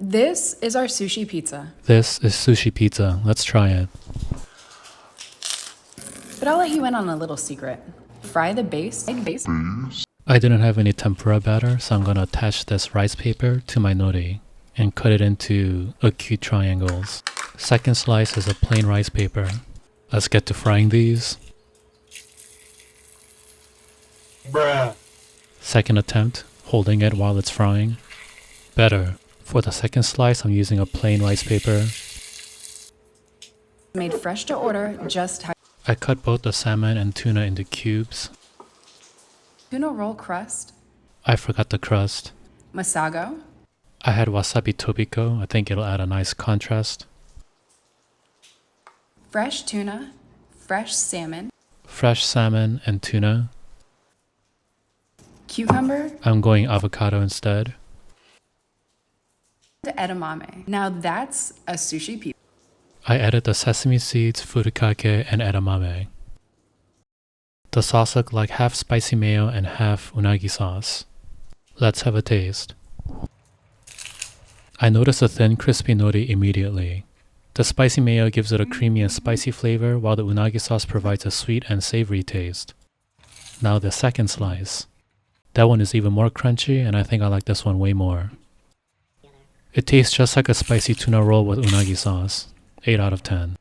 This is our sushi pizza, This is sushi pizza. Let's try it. but I'll let you in on a little secret. Fry the base. I didn't have any tempura batter, so I'm gonna attach this rice paper to my nori and cut it into acute triangles. Second slice is a plain rice paper. Let's get to frying these. Bruh. Second attempt, holding it while it's frying. Better. For the second slice, I'm using a plain rice paper. Made fresh to order, just how I cut both the salmon and tuna into cubes. tuna roll crust, I forgot the crust. masago, I had wasabi tobiko. I think it'll add a nice contrast. fresh tuna, fresh salmon, Fresh salmon and tuna. cucumber, I'm going avocado instead. and edamame. Now that's a sushi pizza. I added the sesame seeds, furikake, and edamame. The sauce looked like half spicy mayo and half unagi sauce. Let's have a taste. I noticed a thin, crispy nori immediately. The spicy mayo gives it a creamy and spicy flavor, while the unagi sauce provides a sweet and savory taste. Now the second slice. That one is even more crunchy, and I think I like this one way more. It tastes just like a spicy tuna roll with unagi sauce. 8 out of 10.